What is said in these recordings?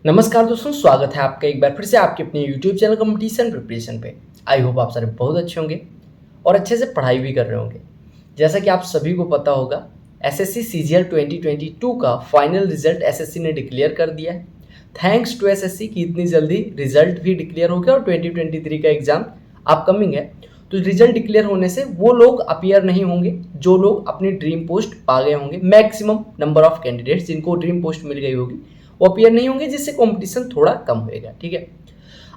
नमस्कार दोस्तों, स्वागत है आपका एक बार फिर से आपके अपने YouTube चैनल कंपटीशन प्रिपरेशन पे। आई होप आप सारे बहुत अच्छे होंगे और अच्छे से पढ़ाई भी कर रहे होंगे। जैसा कि आप सभी को पता होगा, एसएससी सीजीएल 2022 का फाइनल रिजल्ट एसएससी ने डिक्लेयर कर दिया है। थैंक्स टू एसएससी कि इतनी जल्दी रिजल्ट भी डिक्लेयर हो गया और 2023 का एग्ज़ाम अपकमिंग है। तो रिजल्ट डिक्लेयर होने से वो लोग अपीयर नहीं होंगे जो लोग अपनी ड्रीम पोस्ट पा गए होंगे। मैक्सिमम नंबर ऑफ कैंडिडेट्स जिनको ड्रीम पोस्ट मिल गई होगी वो अपीयर नहीं होंगे, जिससे कंपटीशन थोड़ा कम होएगा। ठीक है,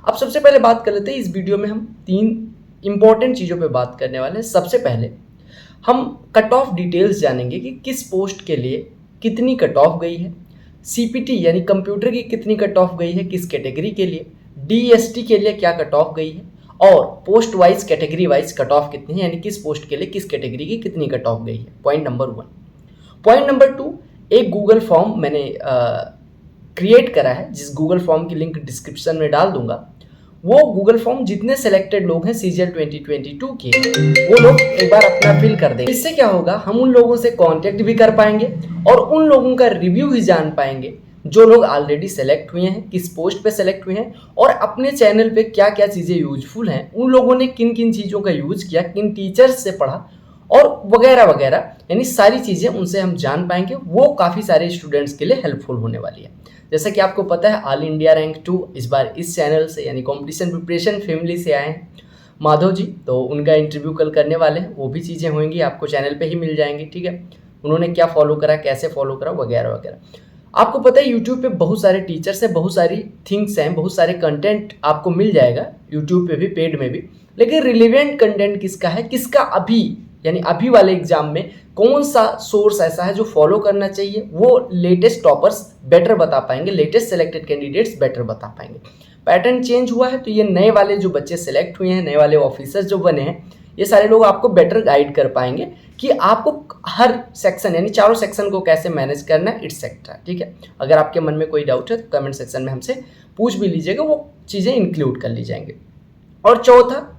अब सबसे पहले बात कर लेते हैं। इस वीडियो में हम 3 इंपॉर्टेंट चीज़ों पे बात करने वाले हैं। सबसे पहले हम कट ऑफ डिटेल्स जानेंगे कि किस पोस्ट के लिए कितनी कट ऑफ गई है, सीपीटी यानी कंप्यूटर की कितनी कट ऑफ गई है, किस कैटेगरी के लिए, डीएसटी के लिए क्या कट ऑफ गई है और post wise category wise cut off कितनी है, यानी किस पोस्ट के लिए किस कैटेगरी की कितनी कट ऑफ गई है। Point number 1। पॉइंट नंबर 2, एक गूगल फॉर्म मैंने क्रिएट करा है, जिस गूगल फॉर्म की लिंक डिस्क्रिप्शन में डाल दूंगा। वो गूगल फॉर्म जितने सेलेक्टेड लोग हैं सीजीएल 2022 के, वो लोग एक बार अपना फिल कर देंगे। इससे क्या होगा, हम उन लोगों से कांटेक्ट भी कर पाएंगे और उन लोगों का रिव्यू भी जान पाएंगे जो लोग ऑलरेडी सेलेक्ट हुए हैं, किस पोस्ट पे सेलेक्ट हुए हैं और अपने चैनल पे क्या क्या चीज़ें यूजफुल हैं, उन लोगों ने किन किन चीज़ों का यूज़ किया, किन टीचर्स से पढ़ा और वगैरह वगैरह, यानी सारी चीज़ें उनसे हम जान पाएंगे। वो काफ़ी सारे स्टूडेंट्स के लिए हेल्पफुल होने वाली है। जैसा कि आपको पता है, ऑल इंडिया रैंक 2 इस बार इस चैनल से यानी कंपटीशन प्रिपरेशन फैमिली से आए हैं माधव जी, तो उनका इंटरव्यू कल करने वाले हैं। वो भी चीज़ें होंगी आपको चैनल पे ही मिल जाएंगी। ठीक है, उन्होंने क्या फॉलो करा, कैसे फॉलो करा, वगैरह वगैरह। आपको पता है यूट्यूब पे बहुत सारे टीचर्स हैं, बहुत सारी थिंग्स हैं, बहुत सारे कंटेंट आपको मिल जाएगा यूट्यूब पे भी, पेड में भी। लेकिन रिलेवेंट कंटेंट किसका है, किसका अभी यानी अभी वाले एग्जाम में कौन सा सोर्स ऐसा है जो फॉलो करना चाहिए, वो लेटेस्ट टॉपर्स बेटर बता पाएंगे, लेटेस्ट सेलेक्टेड कैंडिडेट्स बेटर बता पाएंगे। पैटर्न चेंज हुआ है तो ये नए वाले जो बच्चे सेलेक्ट हुए हैं, नए वाले ऑफिसर्स जो बने हैं, ये सारे लोग आपको बेटर गाइड कर पाएंगे कि आपको हर सेक्शन यानी चारों सेक्शन को कैसे मैनेज करना है, एटसेट्रा। ठीक है, अगर आपके मन में कोई डाउट है तो कमेंट सेक्शन में हमसे पूछ भी लीजिएगा, वो चीज़ें इंक्लूड कर ली जाएंगे। और चौथा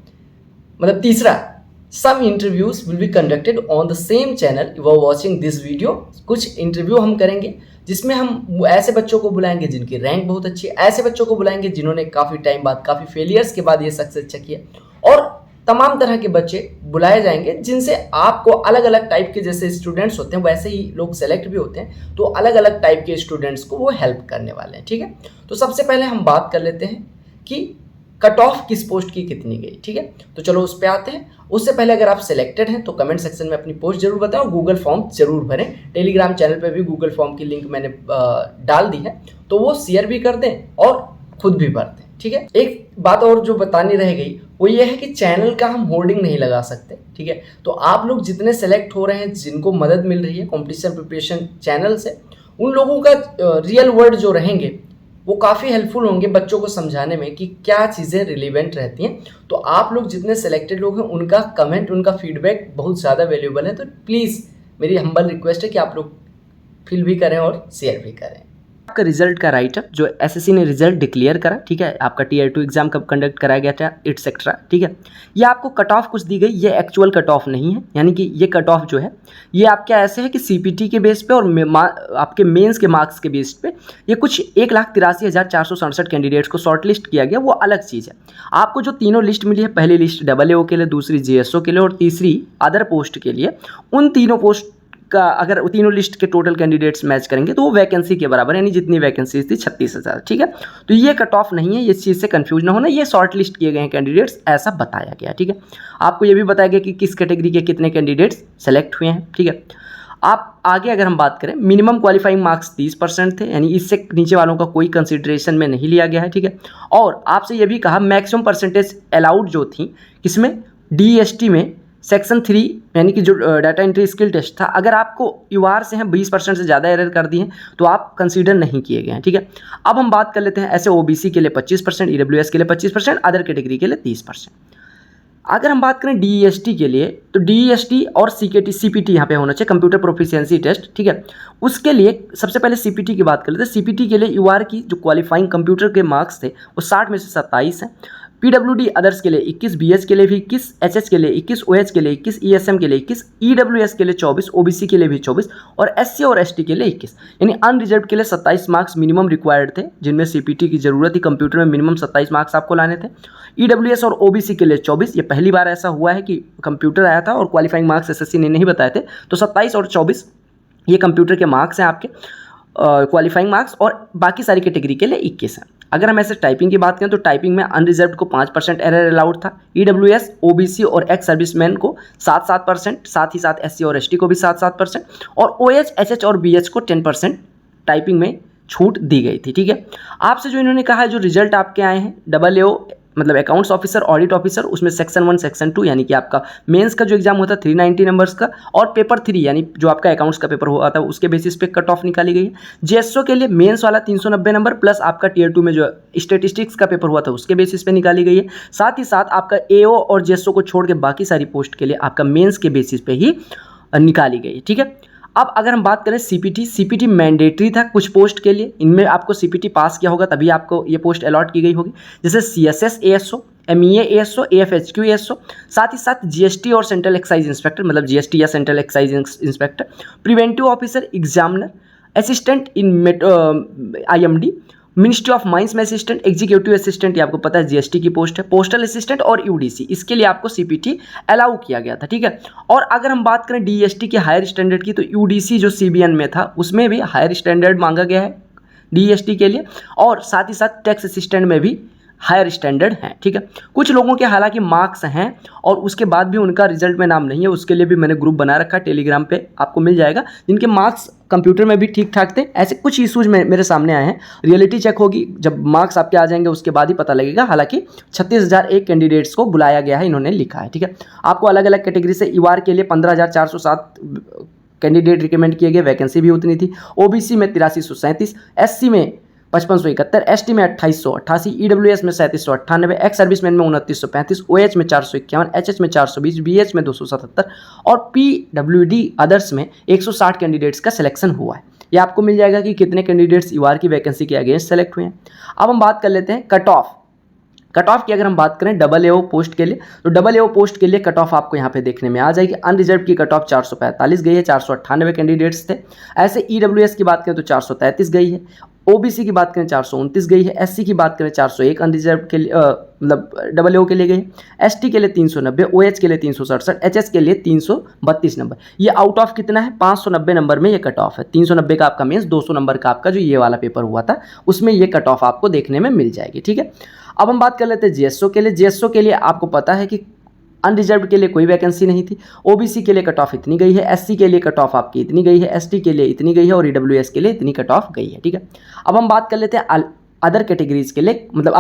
मतलब तीसरा, some interviews will be conducted on the same channel you are watching this video। कुछ इंटरव्यू हम करेंगे जिसमें हम ऐसे बच्चों को बुलाएंगे जिनकी रैंक बहुत अच्छी है, ऐसे बच्चों को बुलाएंगे जिन्होंने काफ़ी टाइम बाद, काफ़ी फेलियर्स के बाद ये सक्सेस अच्छा किया, और तमाम तरह के बच्चे बुलाए जाएंगे जिनसे आपको अलग अलग टाइप के, जैसे स्टूडेंट्स होते हैं वैसे ही लोग सेलेक्ट भी होते हैं, तो अलग अलग टाइप के स्टूडेंट्स को वो हेल्प करने वाले हैं। ठीक है, तो सबसे पहले हम बात कर लेते हैं कि कट ऑफ किस पोस्ट की कितनी गई। ठीक है, तो चलो उस पर आते हैं। उससे पहले अगर आप सिलेक्टेड हैं तो कमेंट सेक्शन में अपनी पोस्ट जरूर बताएं और गूगल फॉर्म जरूर भरें। टेलीग्राम चैनल पे भी गूगल फॉर्म की लिंक मैंने डाल दी है, तो वो शेयर भी कर दें और खुद भी भर दें। ठीक है, एक बात और जो बतानी रह गई वो ये है कि चैनल का हम होर्डिंग नहीं लगा सकते। ठीक है, तो आप लोग जितने सेलेक्ट हो रहे हैं, जिनको मदद मिल रही है कॉम्पिटिशन प्रिपरेशन चैनल से, उन लोगों का रियल वर्ड जो रहेंगे वो काफ़ी हेल्पफुल होंगे बच्चों को समझाने में कि क्या चीज़ें रिलेवेंट रहती हैं। तो आप लोग जितने सेलेक्टेड लोग हैं उनका कमेंट, उनका फीडबैक बहुत ज़्यादा वैल्यूएबल है। तो प्लीज़ मेरी हम्बल रिक्वेस्ट है कि आप लोग फिल भी करें और शेयर भी करें। आपका रिजल्ट का राइटअप जो एसएससी ने रिजल्ट डिक्लेयर करा, ठीक है, आपका टीयर 2 एग्जाम कब कंडक्ट कराया गया था, एटसेट्रा। ठीक है, ये आपको कट ऑफ कुछ दी गई, ये एक्चुअल कट ऑफ नहीं है, यानी कि ये कट ऑफ जो है ये आपके ऐसे है कि सीपीटी के बेस पे और आपके मेंस के मार्क्स के बेस पे ये कुछ 1,83,467 कैंडिडेट्स को शॉर्ट लिस्ट किया गया, वो अलग चीज़ है। आपको जो तीनों लिस्ट मिली है, पहली लिस्ट AA के लिए, दूसरी JSO के लिए और तीसरी अदर पोस्ट के लिए, उन तीनों पोस्ट का अगर तीनों लिस्ट के टोटल कैंडिडेट्स मैच करेंगे तो वो वैकेंसी के बराबर, यानी जितनी वैकेंसी थी 36,000। ठीक है, तो ये कट ऑफ नहीं है, इस चीज़ से कंफ्यूज ना होना, ये शॉर्ट लिस्ट किए गए हैं कैंडिडेट्स, ऐसा बताया गया। ठीक है, आपको ये भी बताया गया कि किस कैटेगरी के कितने कैंडिडेट्स सेलेक्ट हुए हैं। ठीक है, आप आगे अगर हम बात करें, मिनिमम क्वालिफाइंग मार्क्स 30% थे, यानी इससे नीचे वालों का कोई कंसिडरेशन में नहीं लिया गया है। ठीक है, और आपसे ये भी कहा मैक्सिमम परसेंटेज अलाउड जो थी किसमें, DST में सेक्शन 3 यानी कि जो डाटा एंट्री स्किल टेस्ट था, अगर आपको UR से हैं 20% से ज़्यादा एरर कर दी हैं तो आप कंसीडर नहीं किए गए हैं। ठीक है, अब हम बात कर लेते हैं ऐसे OBC के लिए 25%, EWS के लिए 25%, अदर कैटेगरी के लिए 30%। अगर हम बात करें DEST के लिए, तो DEST और CPT यहाँ पे होना चाहिए, कंप्यूटर प्रोफिशिएंसी टेस्ट। ठीक है, उसके लिए सबसे पहले CPT की बात कर लेते हैं। CPT के लिए UR की जो क्वालिफाइंग कंप्यूटर के मार्क्स थे वो 60 में से 27 हैं, पीडब्ल्यूडी अदर्स के लिए 21, बीएच के लिए भी 21, एचएच के लिए 21, ओएच के लिए 21, ईएसएम के लिए 21, ईडब्ल्यूएस के लिए 24, ओबीसी के लिए भी 24 और एससी और एसटी के लिए 21। यानी अनरिजर्व के लिए 27 मार्क्स मिनिमम रिक्वायर्ड थे, जिनमें सीपीटी की जरूरत थी। कंप्यूटर में मिनिमम 27 मार्क्स आपको लाने थे। ईडब्ल्यूएस और ओबीसी के लिए 24। ये पहली बार ऐसा हुआ है कि कंप्यूटर आया था और क्वालिफाइंग मार्क्स एसएससी ने नहीं बताए थे, तो 27 और 24 ये कंप्यूटर के मार्क्स हैं आपके क्वालिफाइंग मार्क्स, और बाकी सारी कैटेगरी के लिए 21 हैं। अगर हम ऐसे टाइपिंग की बात करें तो टाइपिंग में अनरिजर्व को 5% एरर अलाउड था, ईडब्ल्यूएस, ओबीसी और एक्स सर्विसमैन को 7-7%, साथ ही साथ एससी और एसटी को भी 7-7%, और ओएच, एचएच और बीएच को 10% टाइपिंग में छूट दी गई थी। ठीक है, आपसे जो इन्होंने कहा है जो रिजल्ट आपके आए हैं AO मतलब अकाउंट्स ऑफिसर, ऑडिट ऑफिसर, उसमें सेक्शन 1 सेक्शन 2 यानी कि आपका मेंस का जो एग्जाम होता है 390 नंबर्स का, और पेपर 3 यानी जो आपका अकाउंट्स का पेपर हुआ था उसके बेसिस पे कट ऑफ निकाली गई है। जेएसओ के लिए मेंस वाला 390 नंबर प्लस आपका टियर 2 में जो स्टेटिस्टिक्स का पेपर हुआ था उसके बेसिस पे निकाली गई है। साथ ही साथ आपका एओ और जेएसओ को छोड़ के बाकी सारी पोस्ट के लिए आपका मेंस के बेसिस पे ही निकाली गई है। ठीक है, अब अगर हम बात करें सीपीटी मैंडेटरी था कुछ पोस्ट के लिए, इनमें आपको सीपीटी पास किया होगा तभी आपको ये पोस्ट अलॉट की गई होगी, जैसे CSS ASO, MEA ASO, AFHQ ASO, साथ ही साथ जीएसटी और सेंट्रल एक्साइज इंस्पेक्टर मतलब जीएसटी या central excise inspector, preventive officer, examiner, assistant in IMD, ministry of mines में असिस्टेंट, एग्जीक्यूटिव असिस्टेंट, ये आपको पता है जीएसटी की पोस्ट है, पोस्टल असिस्टेंट और यूडीसी, इसके लिए आपको सीपीटी अलाउ किया गया था। ठीक है, और अगर हम बात करें डीएसटी के हायर स्टैंडर्ड की, तो यूडीसी जो सीबीएन में था उसमें भी हायर स्टैंडर्ड मांगा गया है डीएसटी के लिए, और साथ ही साथ टैक्स असिस्टेंट में भी हायर स्टैंडर्ड हैं। ठीक है, कुछ लोगों के हालांकि मार्क्स हैं और उसके बाद भी उनका रिजल्ट में नाम नहीं है, उसके लिए भी मैंने ग्रुप बना रखा है टेलीग्राम पे, आपको मिल जाएगा, जिनके मार्क्स कंप्यूटर में भी ठीक ठाक थे। ऐसे कुछ इशूज मेरे सामने आए हैं, रियलिटी चेक होगी, जब मार्क्स आपके आ जाएंगे उसके बाद ही पता लगेगा। हालांकि 36,001 कैंडिडेट्स को बुलाया गया है, इन्होंने लिखा है। ठीक है, आपको अलग अलग कैटेगरी से ईवार के लिए 15,407 कैंडिडेट रिकमेंड किए गए, वैकेंसी भी उतनी थी। ओबीसी में 8337, एससी में 5571, एसटी में 2888, ईडब्ल्यूएस में 3798, एक्स सर्विसमैन में 2935, ओएच में 451, एचएच में 420, बीएच में 277 और पीडब्ल्यूडी अदर्स में 160 कैंडिडेट्स का सिलेक्शन हुआ है। ये आपको मिल जाएगा कि कितने कैंडिडेट्स ईवार की वैकेंसी के अगेंस्ट सेलेक्ट हुए हैं। अब हम बात कर लेते हैं कट ऑफ की। अगर हम बात करें AO पोस्ट के लिए, तो AO पोस्ट के लिए कट ऑफ आपको यहाँ पे देखने में आ जाएगी। अनरिजर्व की कट ऑफ 445 गई है, 498 कैंडिडेट्स थे। ऐसे ईडब्ल्यूएस की बात करें तो 433 गई है, ओबीसी की बात करें 429 गई है, एससी की बात करें 401 अनरिजर्व के लिए मतलब AO के लिए गई है, एसटी के लिए 390, ओएच के लिए 367, एचएच के लिए 332 नंबर। ये आउट ऑफ कितना है, 590 नंबर में ये कट ऑफ है। 390 का आपका मीन्स 200 नंबर का आपका जो ये वाला पेपर हुआ था उसमें ये कट ऑफ आपको देखने में मिल जाएगी। ठीक है, अब हम बात कर लेते हैं जेएसओ के लिए। जेएसओ के लिए आपको पता है कि अनरिजर्व के लिए कोई वैकेंसी नहीं थी, ओबीसी के लिए कट ऑफ इतनी गई है, एससी के लिए कट ऑफ आपकी इतनी गई है, एसटी के लिए इतनी गई है और ईडब्ल्यूएस के लिए इतनी कट ऑफ गई है। ठीक है, अब हम बात कर लेते हैं अदर कैटेगरीज के लिए, मतलब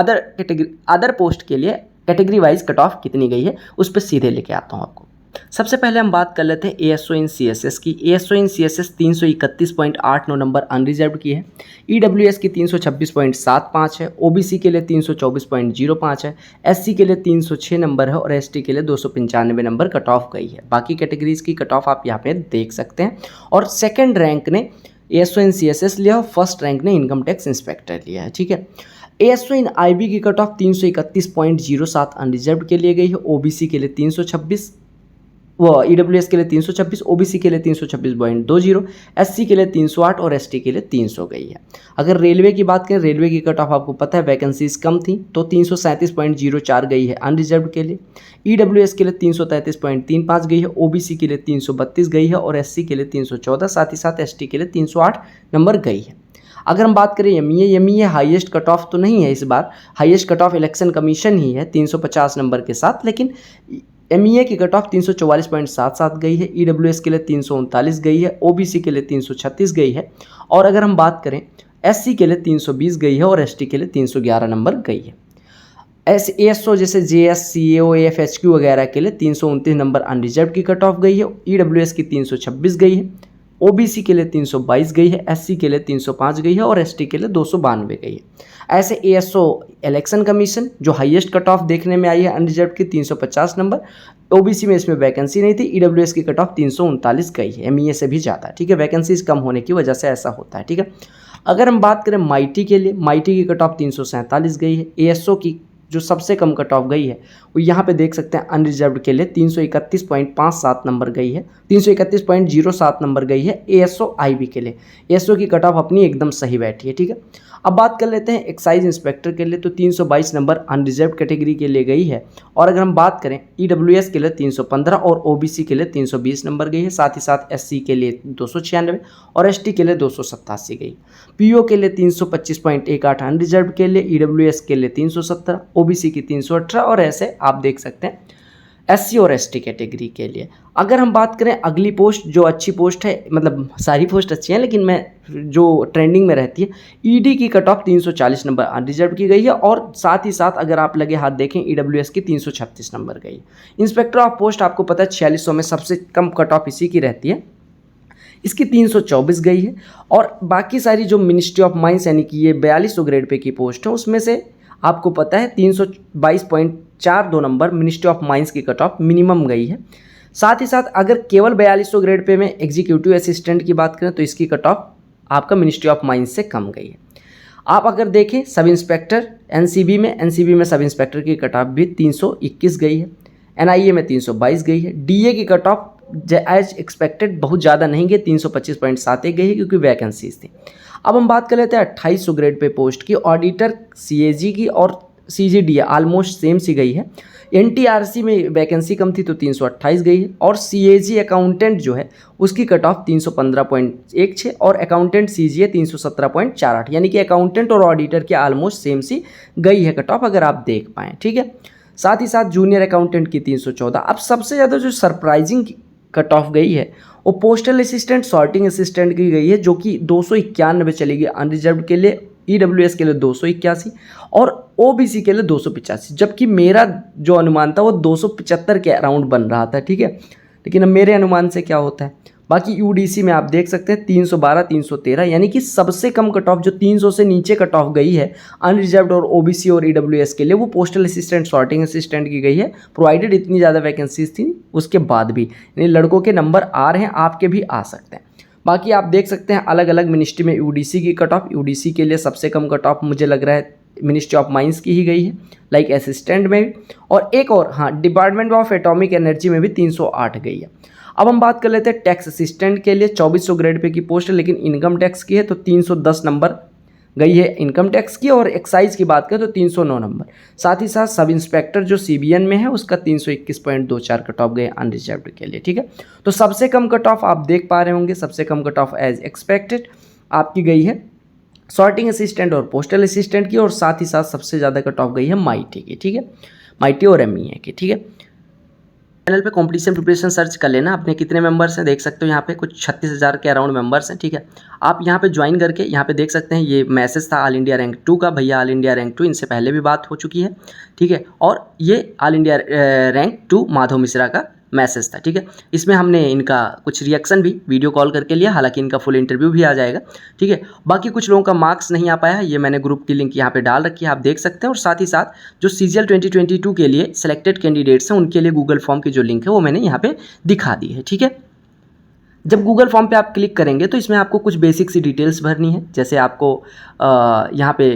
अदर पोस्ट के लिए कैटेगरी वाइज कट ऑफ कितनी गई है, उस पर सीधे लेके आता हूँ आपको। सबसे पहले हम बात कर लेते हैं एएसओ इन सीएसएस की। एएसओ इन सीएसएस 331.89 नंबर अनरिजर्व की है, ईडब्ल्यूएस की 326.75 है, ओबीसी के लिए 324.05 है, एससी के लिए 306 नंबर है और एसटी के लिए 295 नंबर कट ऑफ गई है। बाकी कैटेगरीज की कट ऑफ आप यहाँ पे देख सकते हैं। और सेकेंड रैंक ने एएसओ इन सीएसएस लिया और फर्स्ट रैंक ने इनकम टैक्स इंस्पेक्टर लिया है। ठीक है, एएसओ इन आईबी की कट ऑफ 331.07 अनरिजर्व के लिए गई है, ओबीसी के लिए 326, वो ईडब्ल्यूएस के लिए 326, ओबीसी के लिए 326.20, एससी के लिए 308 और एसटी के लिए 300 गई है। अगर रेलवे की बात करें, रेलवे की कट ऑफ आपको पता है वैकेंसीज कम थी तो 337.04 गई है अनरिजर्व के लिए, ईडब्ल्यूएस के लिए 333.35 गई है, ओबीसी के लिए 332 गई है और एससी के लिए 314, साथ ही साथ एसटी के लिए 308 नंबर गई है। अगर हम बात करें एमईए हाईएस्ट कट ऑफ तो नहीं है इस बार, highest cut off election commission ही है 350 नंबर के साथ, लेकिन एमईए की कट ऑफ 344.77 गई है, ईडब्ल्यूएस के लिए 339 गई है, ओबीसी के लिए 336 गई है और अगर हम बात करें एससी के लिए 320 गई है और एसटी के लिए 311 नंबर गई है। एएसओ जैसे जेएस, सीएओ, एएफएचक्यू वगैरह के लिए 329 नंबर अनरिजर्व की कट ऑफ गई है, ईडब्ल्यूएस की 326 गई है, ओबीसी के लिए 322 गई है, एससी के लिए 305 गई है और एसटी के लिए 292 गई है। ऐसे एएसओ इलेक्शन कमीशन जो हाईएस्ट कट ऑफ देखने में आई है अनरिजर्व की 350 नंबर, ओबीसी में इसमें वैकेंसी नहीं थी, ईडब्ल्यूएस की कट ऑफ 339 गई है, एमईए से भी ज़्यादा। ठीक है, वैकेंसीज कम होने की वजह से ऐसा होता है। ठीक है, अगर हम बात करें माइटी के लिए, माइटी की कट ऑफ 347 गई है, एएसओ की जो सबसे कम कट ऑफ गई है वो यहाँ पे देख सकते हैं अनरिजर्व्ड के लिए 331.57 नंबर गई है, 331.07 नंबर गई है एएसओ आईबी के लिए। एएसओ की कट ऑफ अपनी एकदम सही बैठी है, ठीक है। अब बात कर लेते हैं एक्साइज इंस्पेक्टर के लिए, तो 322 नंबर अनरिजर्व कैटेगरी के लिए गई है। और अगर हम बात करें ईडब्ल्यूएस के लिए 315 और ओबीसी के लिए 320 नंबर गई है। साथ ही साथ एससी के लिए 296 और एसटी के लिए 287 गई। पीओ के लिए 325.18 अनरिजर्व के लिए, ईडब्ल्यूएस के लिए 317, ओबीसी की 318 और ऐसे आप देख सकते हैं एससी और एसटी कैटेगरी के लिए। अगर हम बात करें अगली पोस्ट जो अच्छी पोस्ट है, मतलब सारी पोस्ट अच्छी हैं लेकिन मैं जो ट्रेंडिंग में रहती है, ईडी की कट ऑफ 340 नंबर अनरिजर्व की गई है। और साथ ही साथ अगर आप लगे हाथ देखें ईडब्ल्यूएस की 336 नंबर गई। इंस्पेक्टर ऑफ पोस्ट आपको पता है 4600 में सबसे कम कट ऑफ इसी की रहती है, इसकी 324 गई है। और बाकी सारी जो मिनिस्ट्री ऑफ माइंस यानी कि ये 4200 ग्रेड पे की पोस्ट है उसमें से आपको पता है 322.42 नंबर मिनिस्ट्री ऑफ माइंस की कट ऑफ मिनिमम गई है। साथ ही साथ अगर केवल 4200 ग्रेड पे में एग्जीक्यूटिव असिस्टेंट की बात करें तो इसकी कट ऑफ आपका मिनिस्ट्री ऑफ माइंस से कम गई है। आप अगर देखें सब इंस्पेक्टर एनसीबी में सब इंस्पेक्टर की कट ऑफ भी 321 गई है, एनआईए में 322 गई है। डीए की कट ऑफ एज एक्सपेक्टेड बहुत ज़्यादा नहीं गई, 325.71 गई है क्योंकि वैकेंसीज थी। अब हम बात कर लेते हैं 2800 ग्रेड पे पोस्ट की। ऑडिटर सीएजी की और सीजीडीए ऑलमोस्ट सेम सी गई है। एनटीआरसी में वैकेंसी कम थी तो 328 गई है। और सीएजी अकाउंटेंट जो है उसकी कट ऑफ 315.16 और अकाउंटेंट सीजीए 317.48, यानी कि अकाउंटेंट और ऑडिटर की ऑलमोस्ट सेम सी गई है कट ऑफ, अगर आप देख पाएँ, ठीक है। साथ ही साथ जूनियर अकाउंटेंट की 314। अब सबसे ज़्यादा जो सरप्राइजिंग कट ऑफ गई है वो पोस्टल असिस्टेंट सॉर्टिंग असिस्टेंट की गई है, जो कि 291 चलेगी अनरिजर्व के लिए, ईडब्ल्यूएस के लिए 281 और ओबीसी के लिए 285। जबकि मेरा जो अनुमान था वो 275 के अराउंड बन रहा था, ठीक है। लेकिन अब मेरे अनुमान से क्या होता है, बाकी यूडीसी में आप देख सकते हैं 312 313, यानी कि सबसे कम कट ऑफ जो 300 से नीचे कट ऑफ गई है अनरिजर्व्ड और ओबीसी और ईडब्ल्यूएस के लिए वो पोस्टल असिस्टेंट सॉर्टिंग असिस्टेंट की गई है। प्रोवाइडेड इतनी ज़्यादा वैकेंसीज थी उसके बाद भी, यानी लड़कों के नंबर आ रहे हैं, आपके भी आ सकते हैं। बाकी आप देख सकते हैं अलग अलग मिनिस्ट्री में यूडीसी की कट ऑफ, यूडीसी के लिए सबसे कम कट ऑफ मुझे लग रहा है मिनिस्ट्री ऑफ माइंस की ही गई है, लाइक असिस्टेंट में भी। और एक और हाँ, डिपार्टमेंट ऑफ एटॉमिक एनर्जी में भी 308 गई है। अब हम बात कर लेते हैं टैक्स असिस्टेंट के लिए, 2400 ग्रेड पे की पोस्ट है लेकिन इनकम टैक्स की है तो 310 नंबर गई है इनकम टैक्स की। और एक्साइज की बात करें तो 309 नंबर। साथ ही साथ सब इंस्पेक्टर जो सीबीएन में है उसका 321.24 कट ऑफ गए अनरिजर्व्ड के लिए, ठीक है। तो सबसे कम कट ऑफ आप देख पा रहे होंगे, सबसे कम कट ऑफ एज एक्सपेक्टेड आपकी गई है सॉर्टिंग असिस्टेंट और पोस्टल असिस्टेंट की। और साथ ही साथ सबसे ज़्यादा कट ऑफ गई है माईटी की, ठीक है, माईटी और एमईए की, ठीक है। चैनल पे कंपटीशन प्रिपरेशन सर्च कर लेना, अपने कितने मेंबर्स हैं देख सकते हो, यहाँ पे कुछ 36,000 के अराउंड मेंबर्स हैं, ठीक है। आप यहाँ पे ज्वाइन करके यहाँ पे देख सकते हैं, ये मैसेज था ऑल इंडिया रैंक 2 का, भैया ऑल इंडिया रैंक 2 इनसे पहले भी बात हो चुकी है, ठीक है। और ये all India rank 2 Madhav Mishra का मैसेज था, ठीक है। इसमें हमने इनका कुछ रिएक्शन भी वीडियो कॉल करके लिया, हालांकि इनका फुल इंटरव्यू भी आ जाएगा, ठीक है। बाकी कुछ लोगों का मार्क्स नहीं आ पाया है, ये मैंने ग्रुप की लिंक यहाँ पे डाल रखी है, आप देख सकते हैं। और साथ ही साथ जो सीजीएल 2022 के लिए सिलेक्टेड कैंडिडेट्स हैं उनके लिए गूगल फॉर्म की जो लिंक है वो मैंने यहाँ पे दिखा दी है, ठीक है। जब गूगल फॉर्म पे आप क्लिक करेंगे तो इसमें आपको कुछ बेसिक सी डिटेल्स भरनी है, जैसे आपको यहाँ पे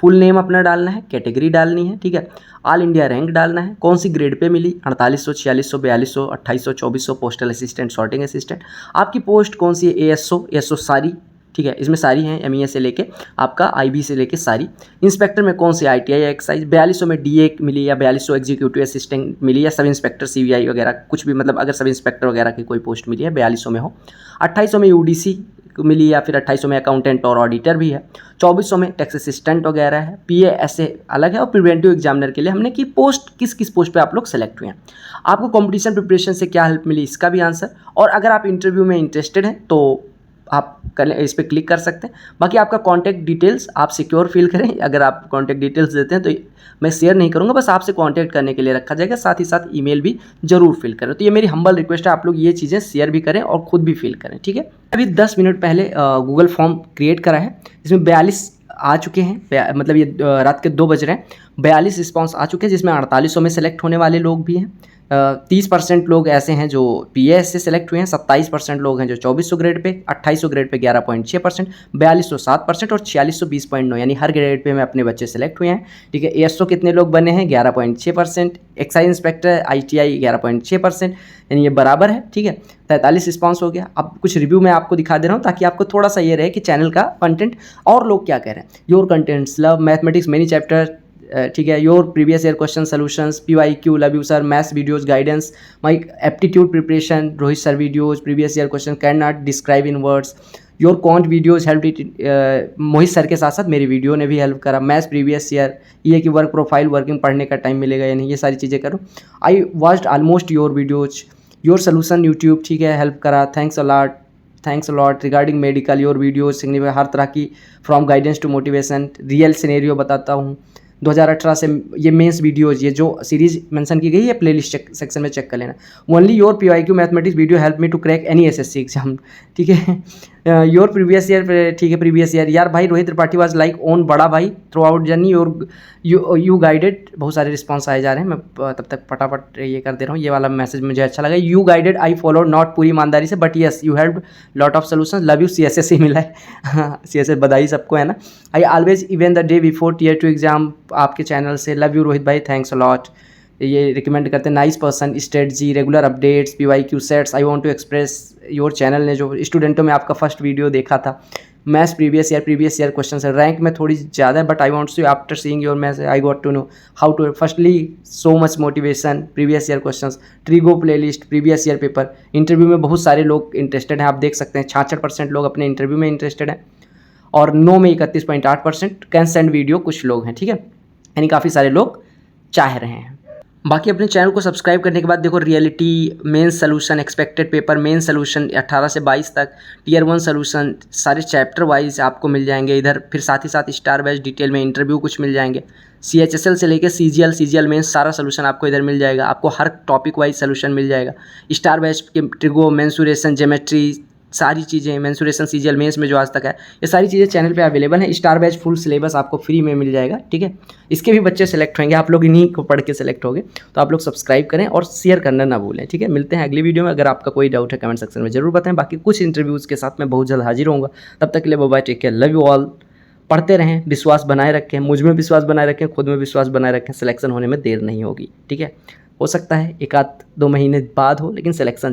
फुल नेम अपना डालना है, कैटेगरी डालनी है, ठीक है, ऑल इंडिया रैंक डालना है, कौन सी ग्रेड पे मिली, 4800, 4600, 4200, 2800, 2400, पोस्टल असिस्टेंट, सॉर्टिंग असिस्टेंट, आपकी पोस्ट कौन सी है, एएसओ सारी, ठीक है, इसमें सारी हैं, एमईए से लेके आपका आईबी से लेके सारी। इंस्पेक्टर में कौन सी आईटीआई या एक्साइज, 4200 में डीए मिली या 4200 एग्जीक्यूटिव असिस्टेंट मिली या सब इंस्पेक्टर सीवीआई वगैरह कुछ भी, मतलब अगर सब इंस्पेक्टर वगैरह की कोई पोस्ट मिली है 4200 में हो। 2800 में यूडीसी मिली या फिर 2800 में अकाउंटेंट और ऑडिटर भी है। 2400 में टैक्स असिस्टेंट वगैरह है। पीए ऐसे अलग है। और प्रिवेंटिव एग्जामिनर के लिए हमने कि पोस्ट किस किस पोस्ट पे आप लोग सेलेक्ट हुए हैं, आपको कंपटीशन प्रिपरेशन से क्या हेल्प मिली, इसका भी आंसर। और अगर आप इंटरव्यू में इंटरेस्टेड हैं तो आप इस पर क्लिक कर सकते हैं। बाकी आपका कॉन्टैक्ट डिटेल्स आप सिक्योर फील करें, अगर आप कॉन्टैक्ट डिटेल्स देते हैं तो मैं शेयर नहीं करूंगा, बस आपसे कॉन्टैक्ट करने के लिए रखा जाएगा। साथ ही साथ ईमेल भी जरूर फिल करें। तो ये मेरी हम्बल रिक्वेस्ट है, आप लोग ये चीज़ें शेयर भी करें और खुद भी फिल करें, ठीक है। अभी 10 मिनट पहले गूगल फॉर्म क्रिएट करा है, इसमें 42 आ चुके हैं, मतलब ये रात के 2 बज रहे हैं, 42 रिस्पॉन्स आ चुके हैं, जिसमें 4800 में सेलेक्ट होने वाले लोग भी हैं, 30% लोग ऐसे हैं जो PAS से सेलेक्ट हुए हैं, 27% लोग हैं जो 2400 ग्रेड पे, 2800 ग्रेड पे 11.6%, 4200 7% और 4600 20.9, यानी हर ग्रेड पे में अपने बच्चे सेलेक्ट हुए हैं। ठीक है, ASO कितने लोग बने हैं? 11.6%, एक्साइज इंस्पेक्टर ITI 11.6%, यानी ये बराबर है। ठीक है, 43 रिस्पॉन्स हो गया। अब कुछ रिव्यू मैं आपको दिखा दे रहा हूँ ताकि आपको थोड़ा सा ये रहे कि चैनल का कंटेंट और लोग क्या कह रहे हैं। Your contents love mathematics many chapter, ठीक है, your previous year question solutions, PYQ love you sir, maths videos guidance, my aptitude preparation Rohit sir videos, previous year question can not describe in words, your can't videos help it, Mohit sir के साथ साथ मेरी video ने भी help करा, maths previous year, ये कि work profile working पढ़ने का टाइम मिलेगा या नहीं, ये सारी चीज़ें करो। I watched almost your videos, your solution YouTube, ठीक है, हेल्प करा, thanks a lot regarding medical, your videos significant, हर तरह की from guidance to motivation, real scenario बताता हूँ। 2018 से ये मेंस वीडियोज, ये जो सीरीज मेंशन की गई है प्लेलिस्ट सेक्शन में चेक कर लेना। Only your PYQ mathematics video help me to crack any SSC exam, ठीक है। योर प्रीवियस ईयर, ठीक है, प्रीवियस ईयर, यार भाई Rohit Tripathi was like own बड़ा भाई through out journey, your you guided, बहुत सारे रिस्पॉन्स आए जा रहे हैं, मैं तब तक फटाफट ये कर दे रहा हूँ। ये वाला मैसेज मुझे अच्छा लगा, you guided I follow not पूरी ईमानदारी से but yes you help lot of solution, love you CSS ही मिला है CSS बधाई सबको, है ना। I always even the day before Tier 2 exam आपके चैनल से, लव यू रोहित भाई, थैंक्स अ लॉट। ये रिकमेंड करते हैं, nice person, strategy, regular updates, PYQ sets, I want to express your channel ने जो स्टूडेंटों में आपका फर्स्ट वीडियो देखा था, मैथ्स प्रीवियस ईयर क्वेश्चन है, रैंक में थोड़ी ज़्यादा है but I want to after seeing your maths I got to know how to firstly so much motivation, previous year questions, trigo playlist, previous year paper, interview में बहुत सारे लोग interested हैं, आप देख सकते हैं 66% लोग अपने इंटरव्यू में इंटरेस्टेड हैं और नो में 31.8%, कैन सेंड वीडियो कुछ लोग हैं, ठीक है, यानी काफ़ी सारे लोग चाह रहे हैं। बाकी अपने चैनल को सब्सक्राइब करने के बाद देखो reality, main solution, expected paper, main solution 18 से 22 तक, Tier 1 सोल्यूशन सारे चैप्टर वाइज आपको मिल जाएंगे इधर, फिर साथ ही साथ स्टार बैच डिटेल में इंटरव्यू कुछ मिल जाएंगे, CHSL से लेके CGL मेन सारा सोल्यूशन आपको इधर मिल जाएगा, आपको हर टॉपिक वाइज सोल्यूशन मिल जाएगा। स्टार बैच के ट्रिगो, मेंसुरेशन, ज्योमेट्री, सारी चीज़ें, मेंसुरेशन CGL मेंस में जो आज तक है, ये सारी चीज़ें चैनल पे अवेलेबल है। स्टार बैच फुल सिलेबस आपको फ्री में मिल जाएगा, ठीक है। इसके भी बच्चे सेलेक्ट होंगे, आप लोग इन्हीं को पढ़ के सेलेक्ट होंगे, तो आप लोग सब्सक्राइब करें और शेयर करना ना भूलें, ठीक है। मिलते हैं अगली वीडियो में, अगर आपका कोई डाउट है कमेंट सेक्शन में जरूर बताएं। बाकी कुछ इंटरव्यूज़ के साथ मैं बहुत जल्द हाजिर होऊंगा, तब तक के लिए bye, take care, love you all. पढ़ते रहें, विश्वास बनाए रखें, मुझ में विश्वास बनाए रखें, खुद में विश्वास बनाए रखें, सिलेक्शन होने में देर नहीं होगी, ठीक है। हो सकता है 1-2 महीने बाद हो, लेकिन सिलेक्शन